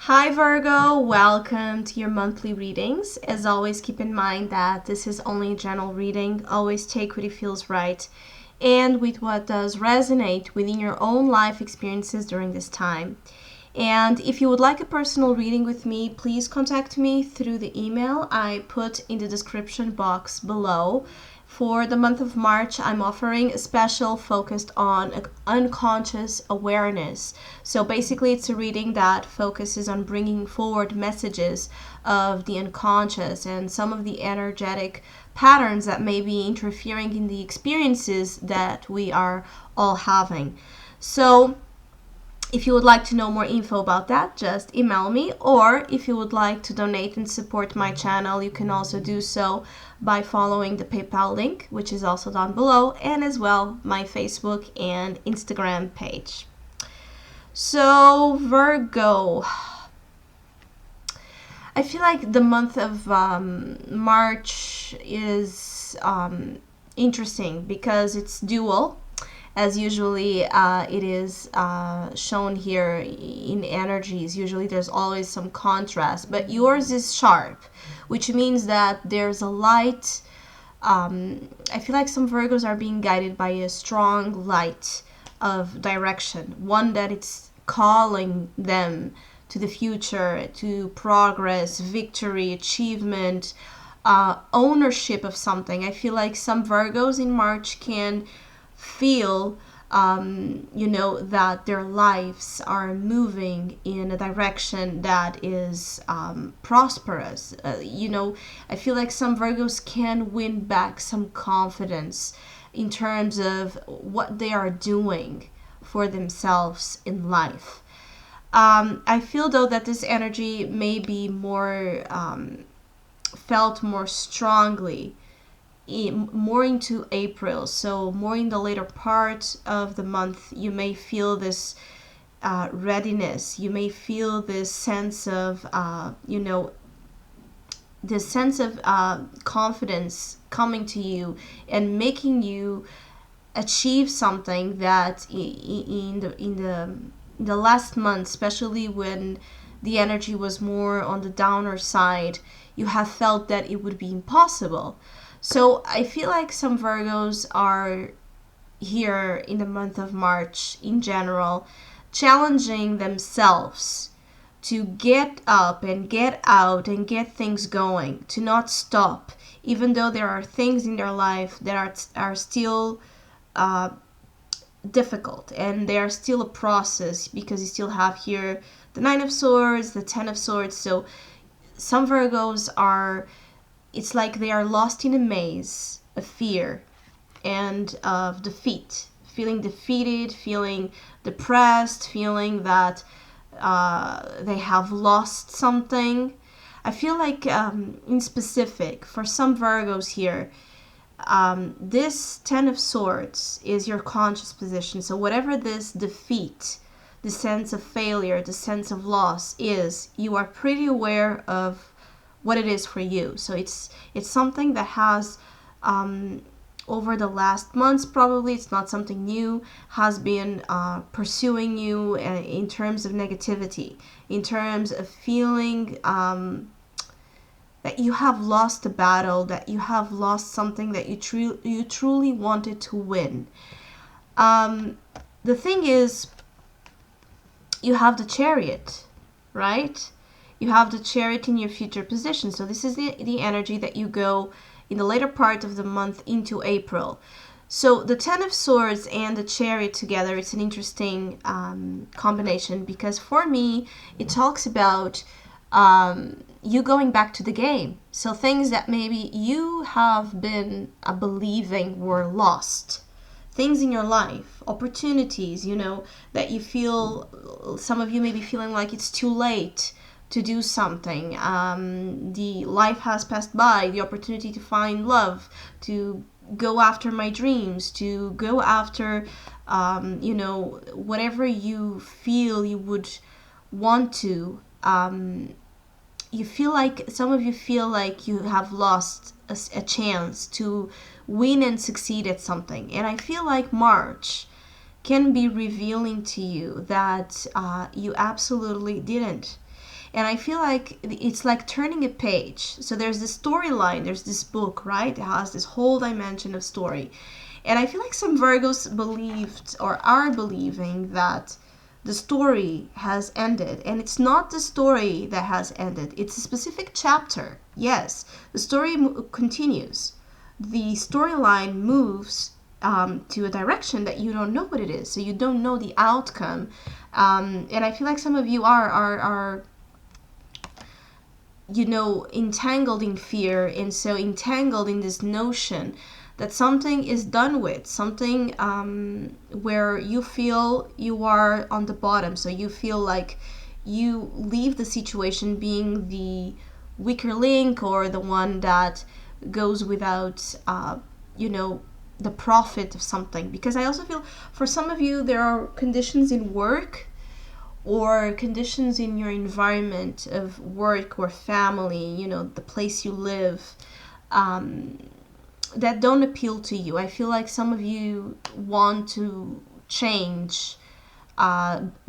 Hi Virgo, welcome to your monthly readings. As always, keep in mind that this is only a general reading. Always take what feels right and with what does resonate within your own life experiences during this time. And if you would like a personal reading with me, please contact me through the email I put in the description box below. For the month of March, I'm offering a special focused on unconscious awareness. So basically, it's a reading that focuses on bringing forward messages of the unconscious and some of the energetic patterns that may be interfering in the experiences that we are all having. So if you would like to know more info about that, just email me, or if you would like to donate and support my channel, you can also do so by following the PayPal link, which is also down below, and as well my Facebook and Instagram page. So Virgo, I feel like the month of March is interesting because it's dual, as usually it is shown here in energies. Usually there's always some contrast, but yours is sharp, which means that there's a light. I feel like some Virgos are being guided by a strong light of direction, one that it's calling them to the future, to progress, victory, achievement, ownership of something. I feel like some Virgos in March can feel that their lives are moving in a direction that is prosperous. I feel like some Virgos can win back some confidence in terms of what they are doing for themselves in life. I feel though that this energy may be more felt more strongly more into April, so more in the later part of the month. You may feel this readiness. You may feel this sense of confidence coming to you and making you achieve something that in the last month, especially when the energy was more on the downer side, you have felt that it would be impossible. So I feel like some Virgos are here in the month of March in general, challenging themselves to get up and get out and get things going, to not stop, even though there are things in their life that are still difficult and they are still a process, because you still have here the Nine of Swords, the Ten of Swords. So some Virgos are, it's like they are lost in a maze of fear and of defeat, feeling defeated, feeling depressed, feeling that they have lost something. I feel like in specific, for some Virgos here, this Ten of Swords is your conscious position. So whatever this defeat, the sense of failure, the sense of loss is, you are pretty aware of what it is for you. So it's something that has over the last months, probably it's not something new, has been pursuing you in terms of negativity, in terms of feeling that you have lost a battle, that you have lost something that you truly wanted to win. The thing is, you have the Chariot, right? You have the Chariot in your future position. So this is the energy that you go in the later part of the month into April. So the Ten of Swords and the Chariot together, it's an interesting combination, because for me, it talks about you going back to the game. So things that maybe you have been believing were lost. Things in your life, opportunities, that you feel, some of you may be feeling like it's too late to do something. The life has passed by, the opportunity to find love, to go after my dreams, to go after, whatever you feel you would want to. You feel like, some of you feel like you have lost a chance to win and succeed at something. And I feel like March can be revealing to you that you absolutely didn't. And I feel like it's like turning a page. So there's this storyline, there's this book, right? It has this whole dimension of story. And I feel like some Virgos believed or are believing that the story has ended. And it's not the story that has ended, it's a specific chapter. Yes, the story continues. The storyline moves to a direction that you don't know what it is. So you don't know the outcome. And I feel like some of you are entangled in fear, and so entangled in this notion that something is done with, something where you feel you are on the bottom. So you feel like you leave the situation being the weaker link, or the one that goes without, the profit of something. Because I also feel for some of you, there are conditions in work or conditions in your environment of work or family, the place you live, that don't appeal to you. I feel like some of you want to change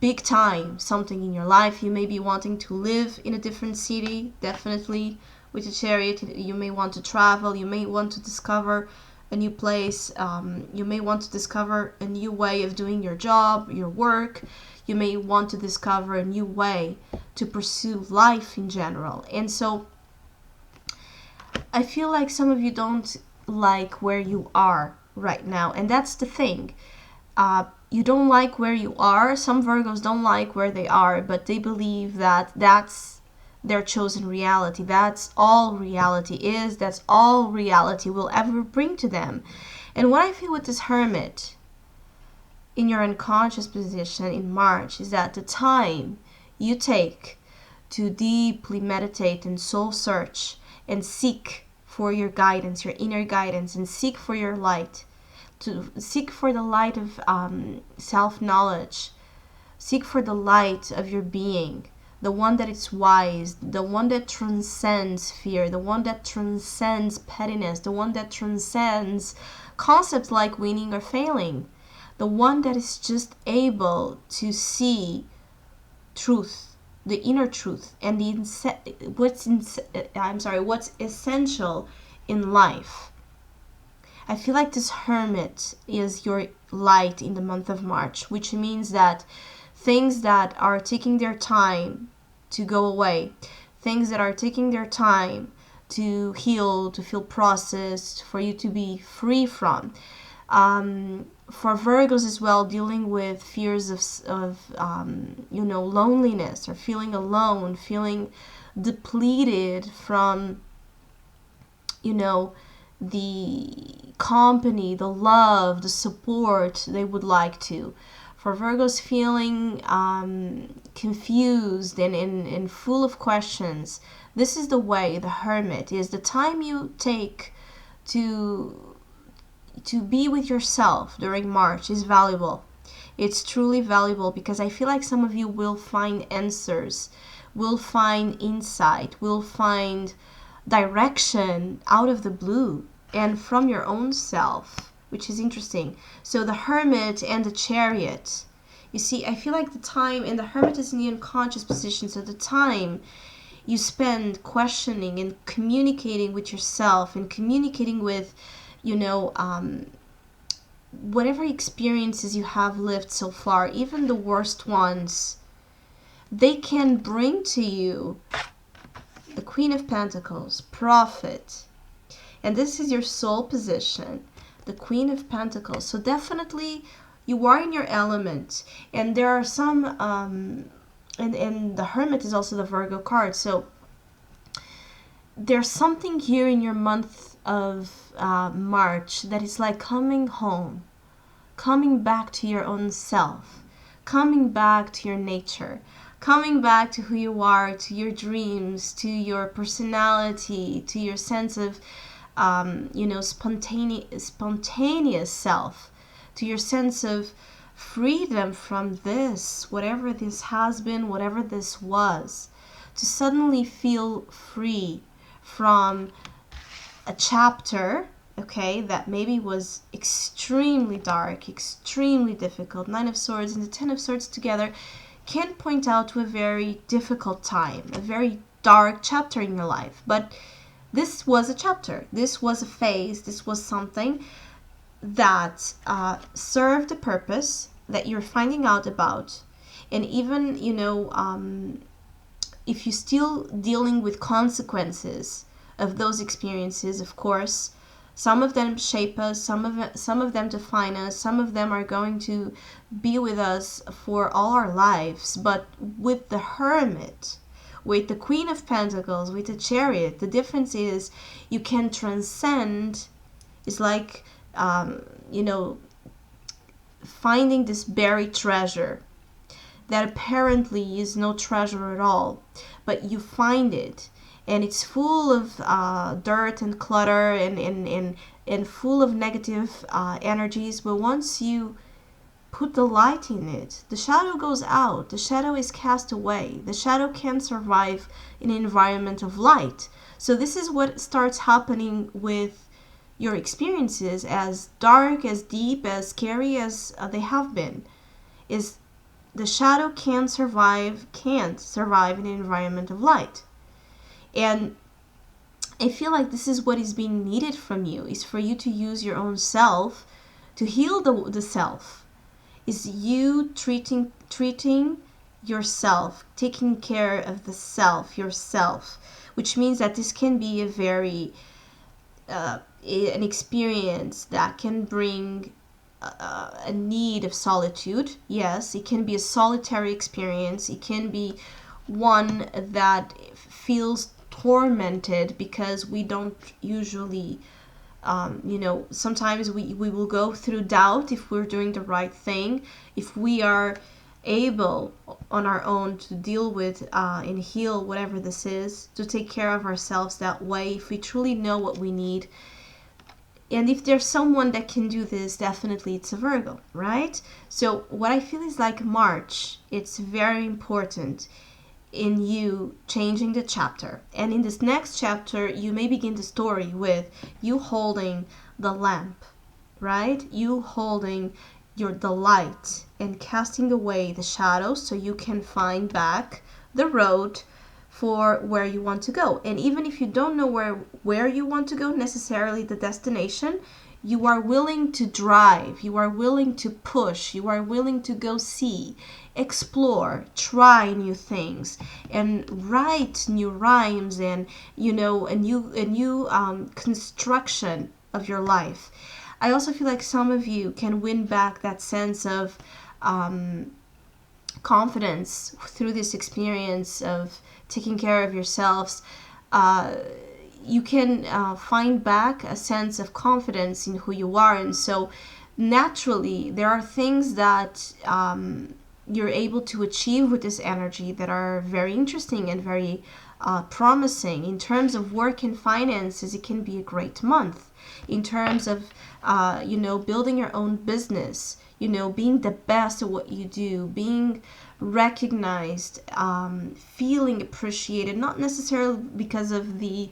big time something in your life. You may be wanting to live in a different city, definitely with a chariot. You may want to travel, you may want to discover a new place, you may want to discover a new way of doing your job, your work. You may want to discover a new way to pursue life in general. And so I feel like some of you don't like where you are right now. And that's the thing. You don't like where you are. Some Virgos don't like where they are, but they believe that that's their chosen reality. That's all reality is. That's all reality will ever bring to them. And what I feel with this Hermit in your unconscious position in March is that the time you take to deeply meditate and soul search and seek for your guidance, your inner guidance, and seek for your light, to seek for the light of self-knowledge, seek for the light of your being, the one that is wise, the one that transcends fear, the one that transcends pettiness, the one that transcends concepts like winning or failing, the one that is just able to see truth, the inner truth, and what's essential in life. I feel like this Hermit is your light in the month of March, which means that things that are taking their time to go away, things that are taking their time to heal, to feel processed, for you to be free from. For Virgos as well, dealing with fears of loneliness, or feeling alone, feeling depleted from, the company, the love, the support they would like to. For Virgos, feeling confused and full of questions. This is the way the Hermit is. The time you take to be with yourself during March is valuable. It's truly valuable, because I feel like some of you will find answers, will find insight, will find direction out of the blue and from your own self, which is interesting. So the Hermit and the Chariot, you see, I feel like the time, and the Hermit is in the unconscious position, so the time you spend questioning and communicating with yourself and communicating with whatever experiences you have lived so far, even the worst ones, they can bring to you the Queen of Pentacles, profit. And this is your soul position, the Queen of Pentacles. So definitely you are in your element. And there are some, and the Hermit is also the Virgo card. So there's something here in your month of March that is like coming home, coming back to your own self, coming back to your nature, coming back to who you are, to your dreams, to your personality, to your sense of spontaneous self, to your sense of freedom from this, whatever this has been, whatever this was, to suddenly feel free from a chapter, okay, that maybe was extremely dark, extremely difficult. Nine of Swords and the Ten of Swords together can point out to a very difficult time, a very dark chapter in your life. But this was a chapter, this was a phase, this was something that served a purpose that you're finding out about. And even, if you're still dealing with consequences of those experiences, of course, some of them shape us, some of them define us, some of them are going to be with us for all our lives. But with the Hermit, with the Queen of Pentacles, with the Chariot, the difference is you can transcend. It's like, finding this buried treasure that apparently is no treasure at all, but you find it, and it's full of dirt and clutter and full of negative energies. But once you put the light in it, the shadow goes out, the shadow is cast away, the shadow can survive in an environment of light. So this is what starts happening with your experiences, as dark, as deep, as scary as they have been, is the shadow can't survive in an environment of light. And I feel like this is what is being needed from you, is for you to use your own self to heal the self. Is you treating yourself, taking care of the self, yourself, which means that this can be a very an experience that can bring a need of solitude. Yes, it can be a solitary experience. It can be one that feels tormented because we don't usually, sometimes we will go through doubt if we're doing the right thing. If we are able on our own to deal with and heal whatever this is, to take care of ourselves that way, if we truly know what we need. And if there's someone that can do this, definitely it's a Virgo, right? So what I feel is like March, it's very important in you changing the chapter. And in this next chapter, you may begin the story with you holding the lamp, right? You holding the light and casting away the shadows so you can find back the road for where you want to go. And even if you don't know where you want to go, necessarily the destination, you are willing to drive, you are willing to push, you are willing to go see, explore, try new things, and write new rhymes, and a new construction of your life. I also feel like some of you can win back that sense of confidence through this experience of taking care of yourselves. You can find back a sense of confidence in who you are. And so naturally there are things that you're able to achieve with this energy that are very interesting and very promising. In terms of work and finances, it can be a great month. In terms of building your own business, being the best at what you do, being recognized, feeling appreciated, not necessarily because of the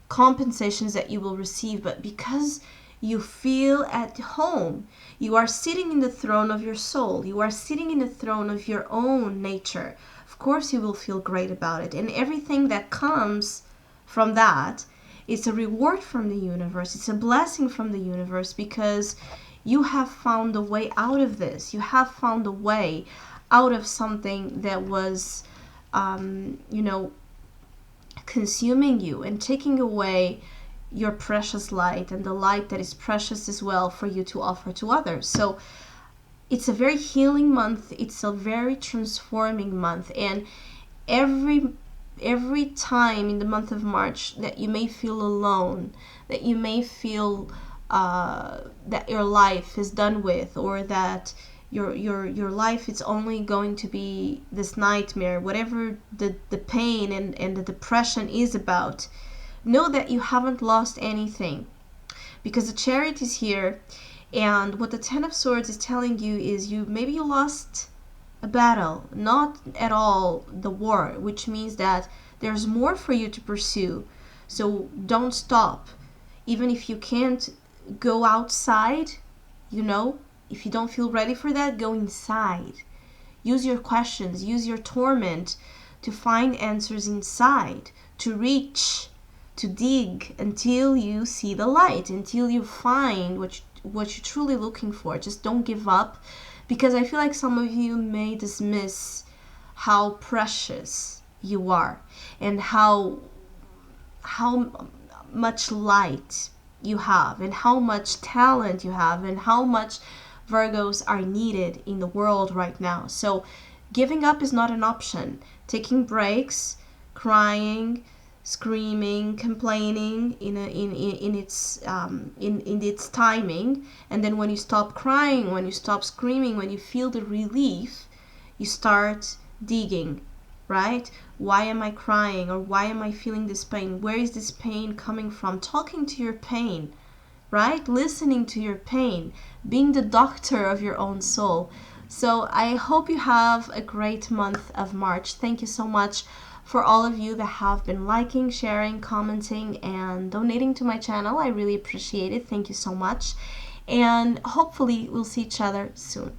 compensations that you will receive, but because you feel at home. You are sitting in the throne of your soul. You are sitting in the throne of your own nature. Of course you will feel great about it. And everything that comes from that is a reward from the universe. It's a blessing from the universe, because you have found a way out of this. You have found a way out of something that was, consuming you and taking away your precious light, and the light that is precious as well for you to offer to others. So it's a very healing month. It's a very transforming month. And every time in the month of March that you may feel alone, that you may feel that your life is done with, or that your life is only going to be this nightmare, whatever the pain and the depression is about, know that you haven't lost anything, because the Chariot is here. And what the Ten of Swords is telling you is maybe you lost a battle, not at all the war, which means that there's more for you to pursue. So don't stop. Even if you can't go outside, if you don't feel ready for that, go inside. Use your questions, use your torment to find answers inside, to reach, to dig until you see the light, until you find what you're truly looking for. Just don't give up, because I feel like some of you may dismiss how precious you are and how much light you have and how much talent you have and how much Virgos are needed in the world right now. So giving up is not an option. Taking breaks, crying, screaming, complaining in its timing, and then when you stop crying, when you stop screaming, when you feel the relief, you start digging, right? Why am I crying, or why am I feeling this pain? Where is this pain coming from? Talking to your pain, right? Listening to your pain, being the doctor of your own soul. So I hope you have a great month of March. Thank you so much for all of you that have been liking, sharing, commenting, and donating to my channel. I really appreciate it. Thank you so much. And hopefully we'll see each other soon.